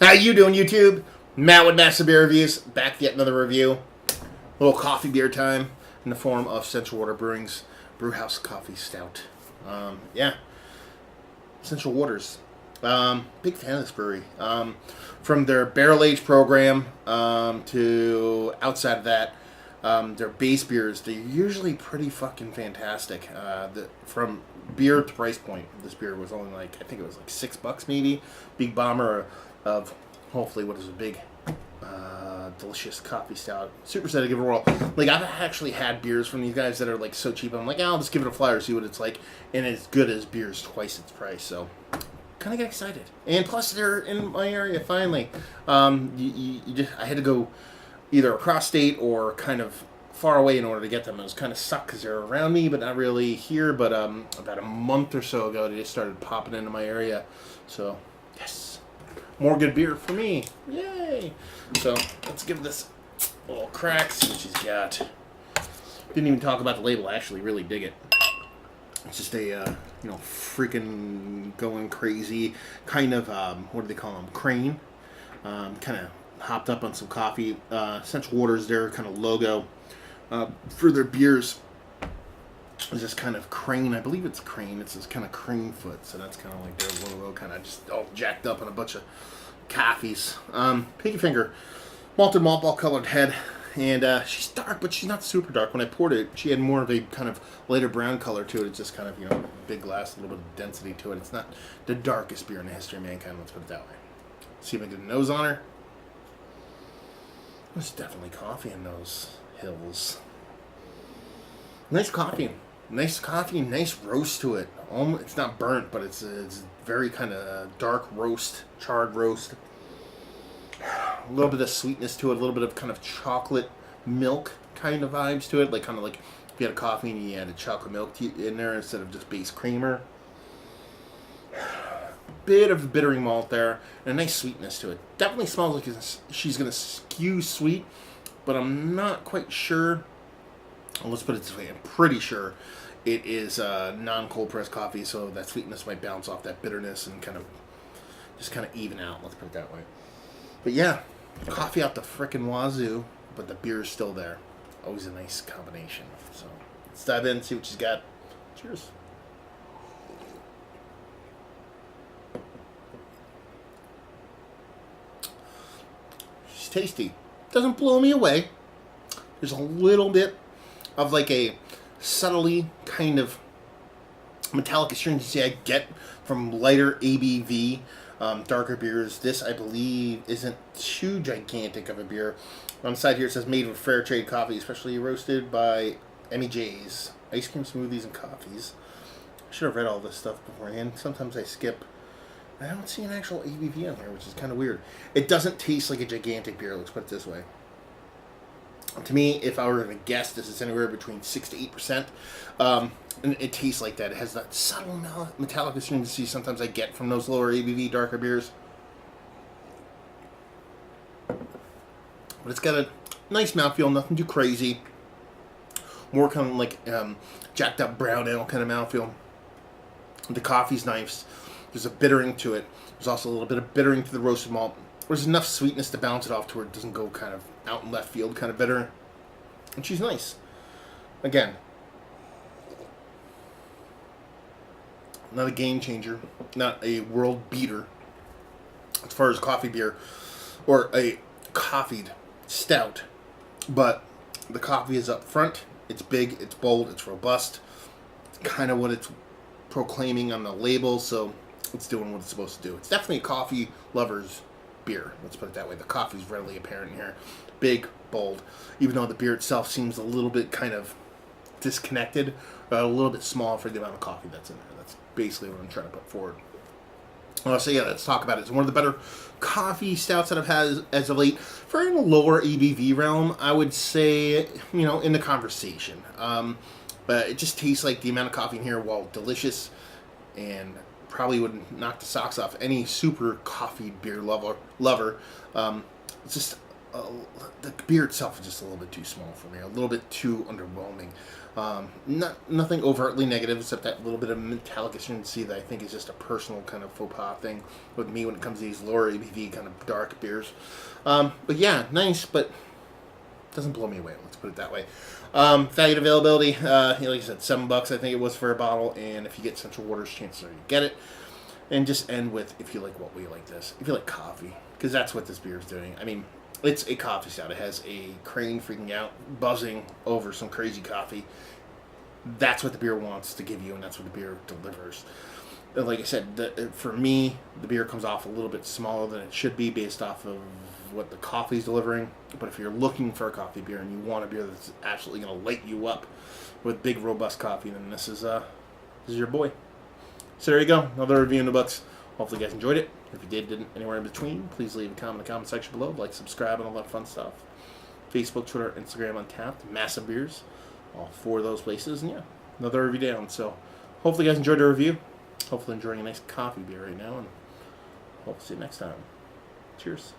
How you doing, YouTube? Matt with Massive Beer Reviews, back with yet another review. A little coffee beer time in the form of Central Water Brewing's Brewhouse Coffee Stout. Yeah, Central Waters. Big fan of this brewery. From their barrel age program to outside of that, their base beers, they're usually pretty fucking fantastic. From beer to price point, this beer was only like, I think it was like $6 maybe. Big bomber of hopefully what is a big, delicious coffee stout. Super excited to give it a whirl. Like, I've actually had beers from these guys that are like so cheap. I'm like, I'll just give it a flyer, see what it's like. And it's good as beers twice its price. So, kind of get excited. And plus, they're in my area finally. I had to go either across state or kind of far away in order to get them. It was kind of sucked because they're around me, but not really here. But about a month or so ago, they just started popping into my area. So, yes. More good beer for me. Yay! So, let's give this a little crack, see what she's got. Didn't even talk about the label. I actually really dig it. It's just a, freaking going crazy kind of, what do they call them? Crane. Kind of hopped up on some coffee. Central Waters, their kind of logo for their beers is this kind of crane. I believe it's crane. It's this kind of crane foot. So that's kind of like their logo, kind of just all jacked up on a bunch of coffees. Pinky finger. Malted malt ball colored head. And she's dark, but she's not super dark. When I poured it, she had more of a kind of lighter brown color to it. It's just kind of, big glass, a little bit of density to it. It's not the darkest beer in the history of mankind, let's put it that way. See if I get a nose on her. There's definitely coffee in those hills. Nice coffee. Nice roast to it. It's not burnt, but it's very kind of dark roast, charred roast. A little bit of sweetness to it, a little bit of kind of chocolate milk kind of vibes to it, like kind of like if you had a coffee and you added chocolate milk in there instead of just base creamer. Bit of bittering malt there, and a nice sweetness to it. Definitely smells like she's going to skew sweet, but I'm not quite sure. Well, let's put it this way, I'm pretty sure it is non-cold pressed coffee, so that sweetness might bounce off that bitterness and kind of even out, let's put it that way. But yeah, coffee out the frickin' wazoo, but the beer is still there. Always a nice combination. So let's dive in and see what she's got. Cheers. She's tasty. Doesn't blow me away. There's a little bit of like a subtly kind of metallic astringency I get from lighter ABV. Darker beers. This, I believe, isn't too gigantic of a beer. On the side here it says made with fair trade coffee, especially roasted by Emmy J's. Ice cream smoothies and coffees. I should have read all this stuff beforehand. Sometimes I skip. I don't see an actual ABV on here, which is kind of weird. It doesn't taste like a gigantic beer, let's put it this way. To me, if I were to guess, this is anywhere between 6 to 8%. And it tastes like that. It has that subtle metallic astringency sometimes I get from those lower ABV, darker beers. But it's got a nice mouthfeel, nothing too crazy. More kind of like jacked up brown ale kind of mouthfeel. The coffee's nice. There's a bittering to it. There's also a little bit of bittering to the roasted malt. There's enough sweetness to balance it off to where it doesn't go kind of out in left field, kind of bitter. And she's nice. Again, not a game changer, not a world beater as far as coffee beer or a coffeed stout. But the coffee is up front. It's big, it's bold, it's robust. Kind of what it's proclaiming on the label, so it's doing what it's supposed to do. It's definitely a coffee lover's beer, let's put it that way. The coffee is readily apparent here. Big, bold, even though the beer itself seems a little bit kind of disconnected, a little bit small for the amount of coffee that's in there. That's basically what I'm trying to put forward. So yeah, let's talk about it. It's one of the better coffee stouts that I've had as of late. For in a lower ABV realm, I would say, in the conversation. But it just tastes like the amount of coffee in here, while delicious, and probably would knock the socks off any super coffee beer lover. It's just the beer itself is just a little bit too small for me, a little bit too underwhelming. Nothing overtly negative, except that little bit of metallic ascendancy that I think is just a personal kind of faux pas thing with me when it comes to these lower ABV kind of dark beers. But yeah, nice, but doesn't blow me away. Let's put it that way. Value availability, like I said, $7 I think it was for a bottle, and if you get Central Waters, chances are you get it. And just end with, if you like what we like this, if you like coffee, because that's what this beer is doing. I mean, it's a coffee stout. It has a crane freaking out, buzzing over some crazy coffee. That's what the beer wants to give you, and that's what the beer delivers. And like I said, for me, the beer comes off a little bit smaller than it should be based off of what the coffee's delivering. But if you're looking for a coffee beer and you want a beer that's absolutely going to light you up with big, robust coffee, then this is your boy. So there you go. Another review in the books. Hopefully you guys enjoyed it. If you didn't, anywhere in between, please leave a comment in the comment section below. Like, subscribe, and all that fun stuff. Facebook, Twitter, Instagram, Untapped, Massive Beers. All 4 of those places. And yeah, another review down. So hopefully you guys enjoyed the review. Hopefully enjoying a nice coffee beer right now. And hope to see you next time. Cheers.